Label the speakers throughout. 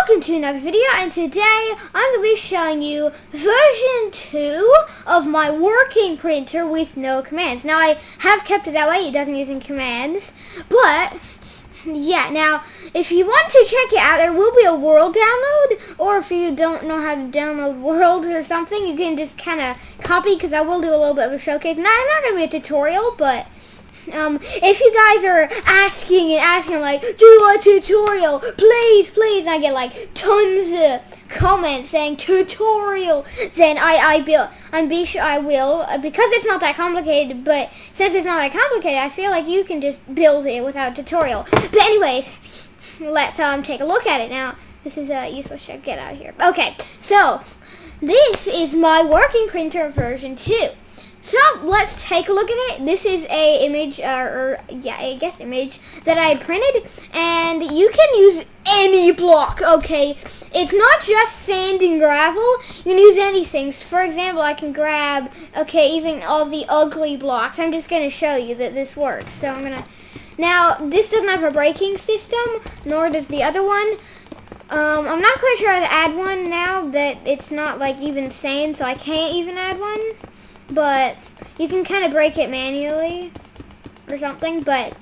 Speaker 1: welcome to another video, and today I'm going to be showing you version 2 of my working printer with no commands. Now I have kept it that way, it doesn't use any commands, but yeah, now if you want to check it out, there will be a world download, or if you don't know how to download world or something, you can just kind of copy, because I will do a little bit of a showcase. Now, I'm not going to be a tutorial, but if you guys are asking like, do you want a tutorial? Please, I get like tons of comments saying tutorial. Then I'm sure I will, because it's not that complicated. But since it's not that complicated, I feel like you can just build it without a tutorial. But anyways, let's take a look at it now. This is useless shit. Get out of here. Okay, so this is my working printer version 2. So let's take a look at it. This is a image, image that I printed, and you can use any block. Okay, it's not just sand and gravel. You can use anything. So for example, I can grab even all the ugly blocks. I'm just gonna show you that this works. So now this doesn't have a braking system, nor does the other one. I'm not quite sure how to add one now that it's not like even sand, so I can't even add one. But you can kind of break it manually or something. But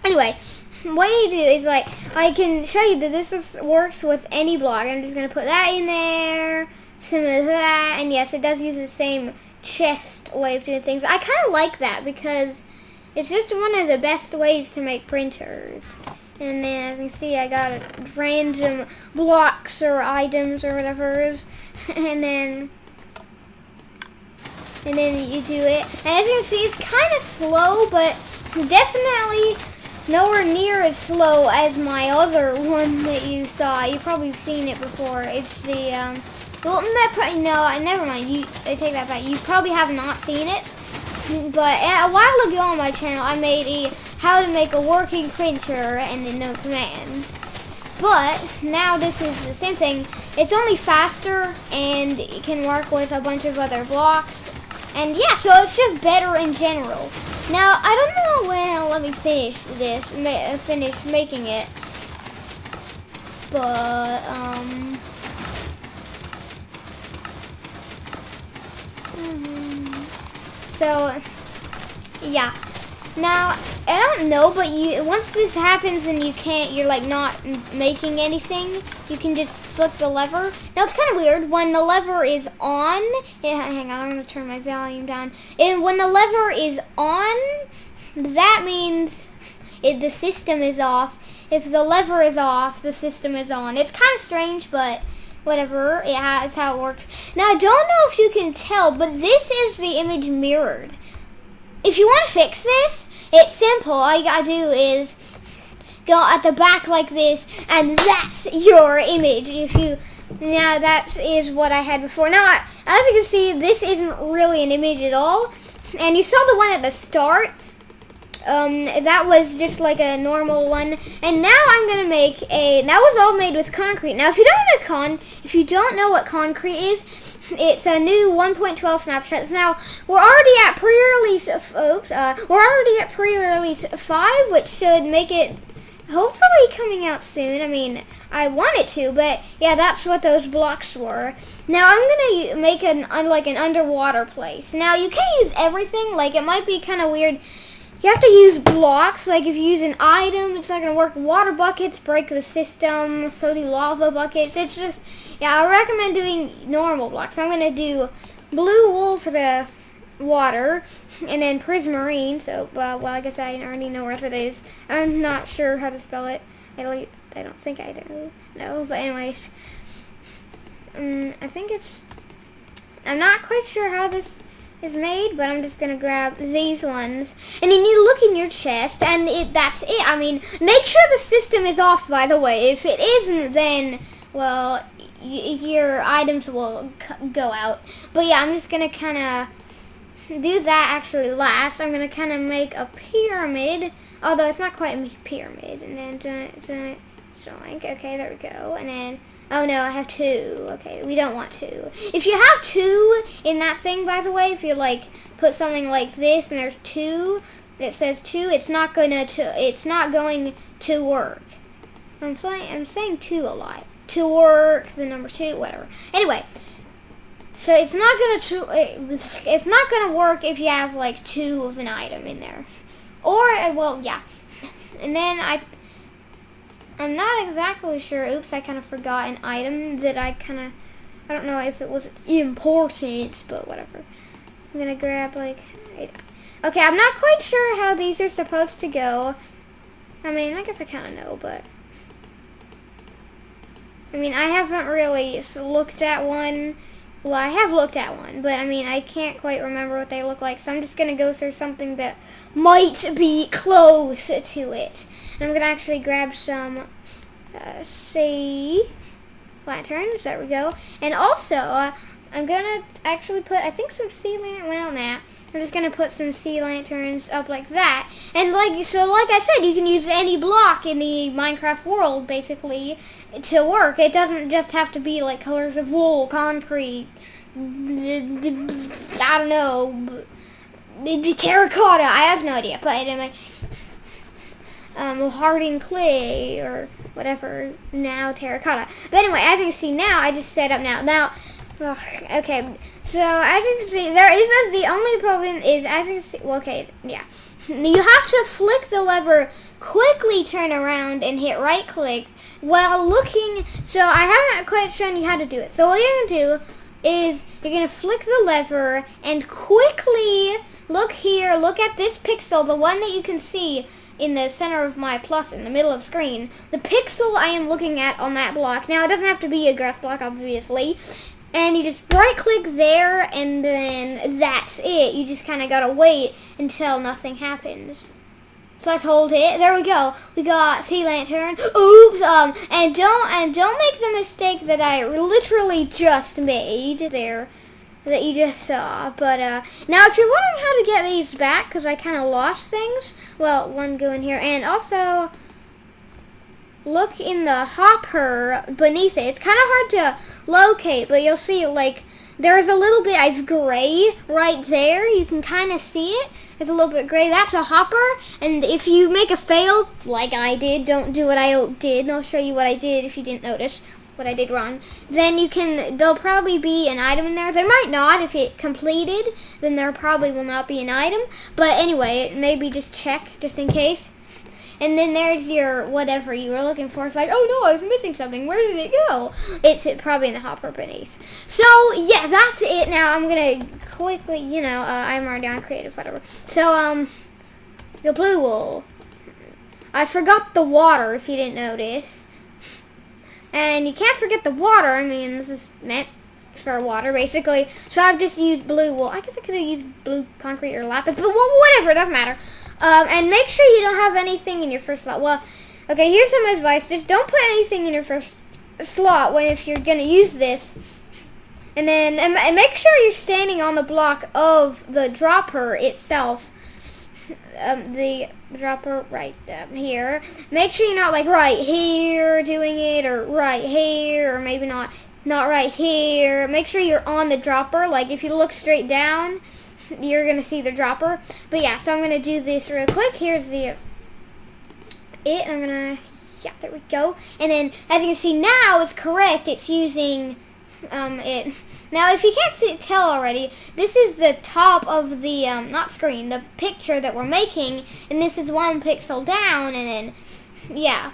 Speaker 1: anyway, what you do is I can show you that this works with any block. I'm just going to put that in there, some of that, and yes, it does use the same chest way of doing things. I kind of like that because it's just one of the best ways to make printers. And then as you can see, I got random blocks or items or whatever, and then you do it. And as you can see, it's kind of slow, but definitely nowhere near as slow as my other one that you saw. You've probably seen it before. It's the, no, never mind. I take that back. You probably have not seen it. But a while ago on my channel, I made how to make a working printer and then no commands. But now this is the same thing. It's only faster, and it can work with a bunch of other blocks. And yeah, so it's just better in general. Now, I don't know when let me finish this, finish making it. But, so, yeah. Now, I don't know, but once this happens and you're like not making anything, you can just flip the lever. Now, it's kind of weird. When the lever is on, hang on, I'm going to turn my volume down. And when the lever is on, that means the system is off. If the lever is off, the system is on. It's kind of strange, but whatever. Yeah, that's how it works. Now, I don't know if you can tell, but this is the image mirrored. If you want to fix this, it's simple. All you gotta do is go at the back like this, and that's your image. Now that is what I had before. Now, as you can see, this isn't really an image at all. And you saw the one at the start. That was just like a normal one. And now I'm gonna make that was all made with concrete. Now, if you don't know what concrete is, it's a new 1.12 snapshot. Now, we're already at pre-release, folks. We're already at pre-release 5, which should make it hopefully coming out soon. I mean, I want it to, but yeah, that's what those blocks were. Now, I'm going to make an underwater place. Now, you can't use everything. Like, it might be kind of weird. You have to use blocks. Like, if you use an item, it's not going to work. Water buckets break the system. So do lava buckets. It's just, yeah, I recommend doing normal blocks. I'm going to do blue wool for the water, and then prismarine. So, well, I guess I already know where that is. I'm not sure how to spell it. I don't think I do. No, but anyways. I think I'm not quite sure how this is made, but I'm just gonna grab these ones, and then you look in your chest, and that's it. I mean, make sure the system is off, by the way. If it isn't, then, well, your items will go out. But yeah, I'm just gonna kind of do that actually last. I'm gonna kind of make a pyramid, although it's not quite a pyramid. And then join. Okay, there we go. And then, oh no, I have 2. Okay, we don't want 2. If you have 2 in that thing, by the way, if you put something like this and there's 2, it says 2, it's not going to work. I'm saying 2 a lot. to work, the number 2, whatever. Anyway, so it's not gonna work if you have like 2 of an item in there, or well, yeah. And then I'm not exactly sure. Oops, I kind of forgot an item that I don't know if it was important, but whatever. I'm gonna grab like, okay, I'm not quite sure how these are supposed to go. I mean, I guess I kind of know, but I mean, I haven't really looked at one. Well, I have looked at one, but I mean, I can't quite remember what they look like, so I'm just gonna go through something that might be close to it. And I'm gonna actually grab some, say, lanterns. There we go. And also, I'm gonna actually put, I think, some sea lanterns. Well, nah. I'm just gonna put some sea lanterns up like that. And like I said, you can use any block in the Minecraft world basically to work. It doesn't just have to be like colors of wool, concrete, I don't know, terracotta. I have no idea, but anyway, hardened clay or whatever. Now terracotta. But anyway, as you can see now, I just set up now. Okay, so as you can see, the only problem is, as you can see, well, okay, yeah. You have to flick the lever, quickly turn around, and hit right click while looking. So I haven't quite shown you how to do it. So what you're going to do is you're going to flick the lever and quickly look here, look at this pixel, the one that you can see in the center of my plus in the middle of the screen. The pixel I am looking at on that block. Now, it doesn't have to be a grass block, obviously. And you just right click there, and then that's it. You just kind of gotta wait until nothing happens. So let's hold it. There we go. We got sea lantern. Oops. And don't make the mistake that I literally just made there, that you just saw. But now, if you're wondering how to get these back, because I kind of lost things. Well, one go in here, and also look in the hopper beneath it. It's kind of hard to locate, but you'll see, like, there's a little bit of gray right there. You can kind of see it. It's a little bit gray. That's a hopper, and if you make a fail, like I did, don't do what I did, and I'll show you what I did if you didn't notice what I did wrong. Then there'll probably be an item in there. There might not. If it completed, then there probably will not be an item. But anyway, maybe just check, just in case. And then there's your whatever you were looking for. It's like, oh no, I was missing something. Where did it go? It's probably in the hopper beneath. So, yeah, that's it. Now, I'm going to quickly, I'm already on creative, whatever. So, the blue wool. I forgot the water, if you didn't notice. And you can't forget the water. I mean, this is meant for water, basically. So, I've just used blue wool. I guess I could have used blue concrete or lapis, but whatever, it doesn't matter. And make sure you don't have anything in your first slot. Well, okay, here's some advice. Just don't put anything in your first slot if you're going to use this. And then and make sure you're standing on the block of the dropper itself. The dropper right here. Make sure you're not like right here doing it, or right here, or maybe not right here. Make sure you're on the dropper. Like if you look straight down, you're going to see the dropper. But yeah, so I'm going to do this real quick. Here's I'm going to, yeah, there we go. And then, as you can see now, it's correct. It's using it. Now, if you can't tell already, this is the top of the, not screen, the picture that we're making. And this is 1 pixel down. And then, yeah.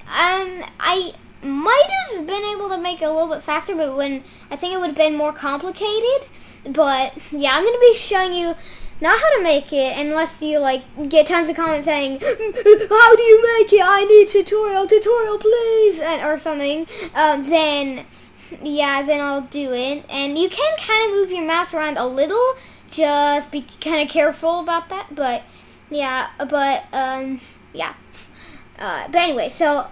Speaker 1: I might have been able to make it a little bit faster, but I think it would have been more complicated. But yeah, I'm going to be showing you not how to make it, unless you get tons of comments saying, how do you make it? I need tutorial please, or something. Then I'll do it. And you can kind of move your mouse around a little, just be kind of careful about that. But yeah, but anyway, so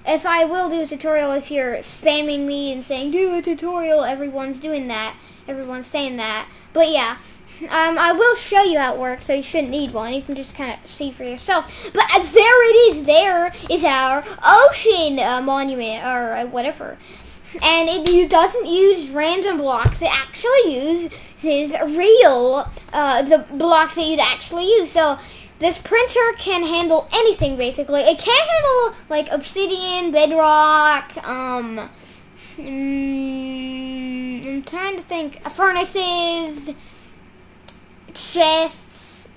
Speaker 1: if I will do a tutorial, if you're spamming me and saying, do a tutorial, everyone's doing that. Everyone's saying that. But yeah, I will show you how it works, so you shouldn't need one. You can just kind of see for yourself. But there it is. There is our ocean monument, or whatever. And it doesn't use random blocks. It actually uses real, the blocks that you'd actually use. So this printer can handle anything basically. It can't handle like obsidian, bedrock, I'm trying to think, furnaces, chests,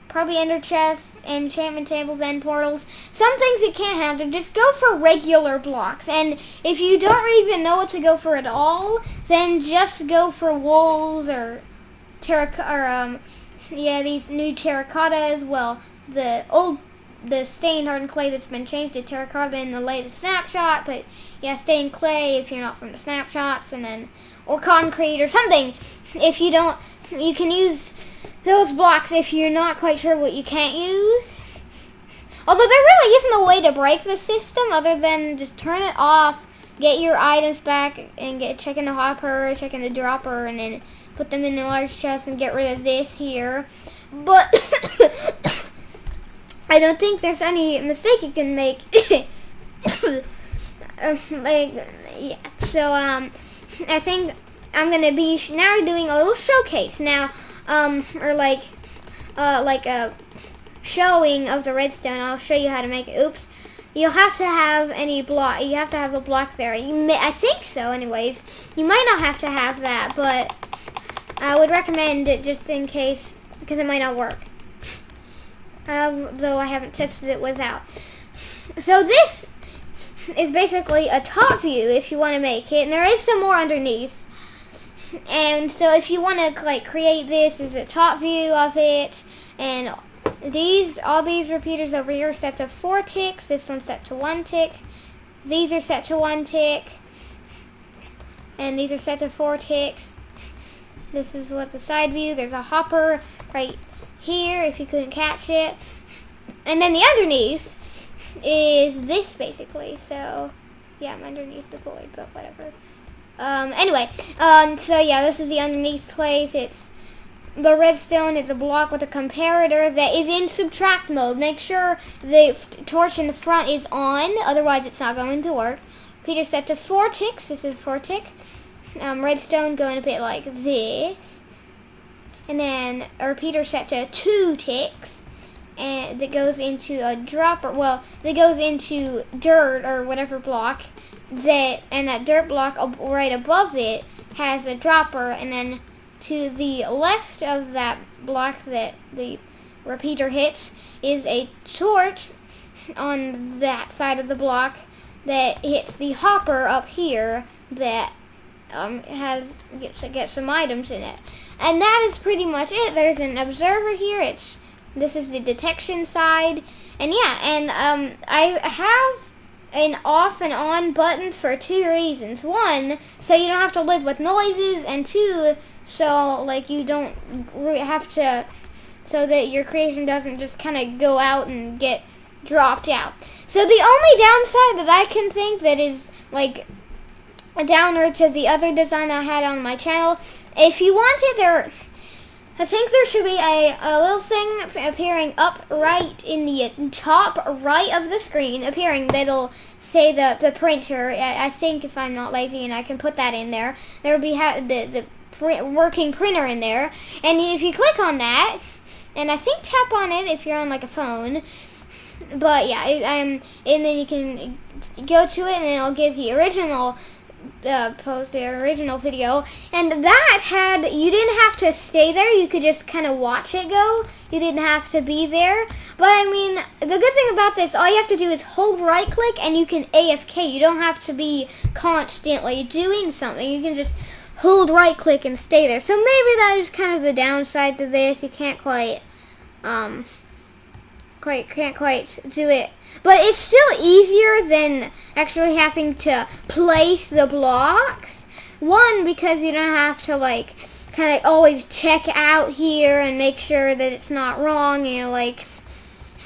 Speaker 1: probably ender chests, enchantment tables, end portals. Some things it can't handle. Just go for regular blocks. And if you don't even know what to go for at all, then just go for wolves or terracotta, these new terracottas. Well, the stained hardened clay that's been changed to terracotta in the latest snapshot, but yeah, stained clay if you're not from the snapshots, and then, or concrete or something. If you don't, you can use those blocks if you're not quite sure what you can't use. Although there really isn't a way to break the system other than just turn it off, get your items back, and check in the hopper, check in the dropper, and then put them in the large chest and get rid of this here. But I don't think there's any mistake you can make. So I think I'm gonna be now doing a little showcase now, or like a showing of the redstone. I'll show you how to make it. Oops. You'll have to have any block. You have to have a block there. I think so. Anyways, you might not have to have that, but I would recommend it just in case, because it might not work. Though I haven't tested it without. So this is basically a top view if you want to make it, and there is some more underneath. And so if you want to like create this as a top view of it, and all these repeaters over here are set to 4 ticks. This one's set to 1 tick. These are set to 1 tick, and these are set to 4 ticks. This is what the side view. There's a hopper right here if you couldn't catch it, and then the underneath is this basically. So yeah, I'm underneath the void, but whatever. Anyway, so yeah, this is the underneath place. It's the redstone is a block with a comparator that is in subtract mode. Make sure the torch in the front is on, otherwise it's not going to work. Repeater set to 4 ticks. This is 4 tick. Redstone going a bit like this. And then a repeater set to 2 ticks. And that goes into a dropper. Well, that goes into dirt or whatever block. And that dirt block right above it has a dropper, and then to the left of that block that the repeater hits is a torch on that side of the block that hits the hopper up here that gets some items in it. And that is pretty much it. There's an observer here. This is the detection side, and yeah, and I have an off and on button for 2 reasons. 1, so you don't have to live with noises, and 2, so like you don't have to, so that your creation doesn't just kind of go out and get dropped out. So the only downside that I can think that is like a downer to the other design I had on my channel, if you wanted I think there should be a little thing appearing up right in the top right of the screen, appearing that'll say the printer. I think if I'm not lazy and I can put that in there, there will be the working printer in there. And if you click on that, and I think tap on it if you're on like a phone, but yeah, and then you can go to it, and then it'll give the original post the original video, and that you didn't have to stay there. You could just kind of watch it go. You didn't have to be there. But I mean, the good thing about this, all you have to do is hold right click and you can AFK. You don't have to be constantly doing something. You can just hold right click and stay there. So maybe that is kind of the downside to this. You can't quite do it, but it's still easier than actually having to place the blocks. 1, because you don't have to like kind of always check out here and make sure that it's not wrong, like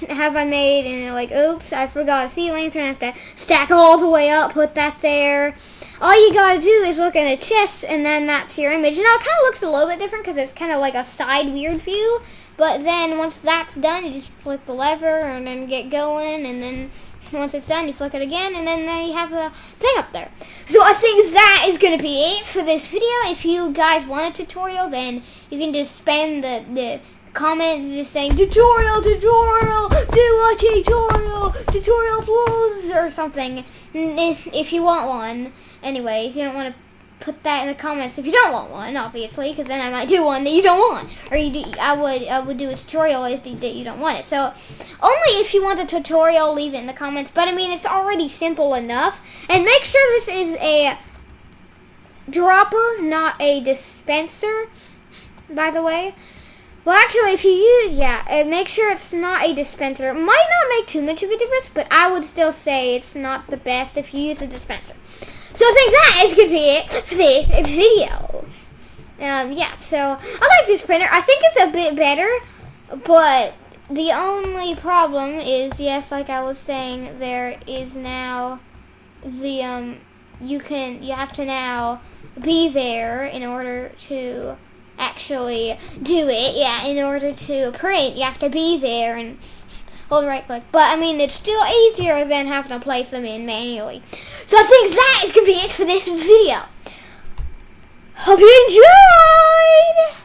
Speaker 1: have I made, and like oops, I forgot a sea lantern, I have to stack all the way up, put that there. All you gotta do is look in the chest, and then that's your image. Now it kind of looks a little bit different because it's kind of like a side weird view. But then once that's done, you just flick the lever and then get going, and then once it's done, you flick it again, and then there you have the thing up there. So I think that is going to be it for this video. If you guys want a tutorial, then you can just spam the comments just saying tutorial, do a tutorial please, or something. If you want one. Anyways, you don't want to put that in the comments if you don't want one, obviously, because then I might do one that you don't want, or I would do a tutorial that you don't want it. So only if you want the tutorial, leave it in the comments. But I mean, it's already simple enough. And make sure this is a dropper, not a dispenser, by the way. Well, actually, if you use, make sure it's not a dispenser. It might not make too much of a difference, but I would still say it's not the best if you use a dispenser. So I think that is going to be it for this video. So I like this printer. I think it's a bit better, but the only problem is, yes, like I was saying, there is now the, you have to now be there in order to actually do it. In order to print, you have to be there and hold right click. But I mean, it's still easier than having to place them in manually. So I think that is going to be it for this video. Hope you enjoyed!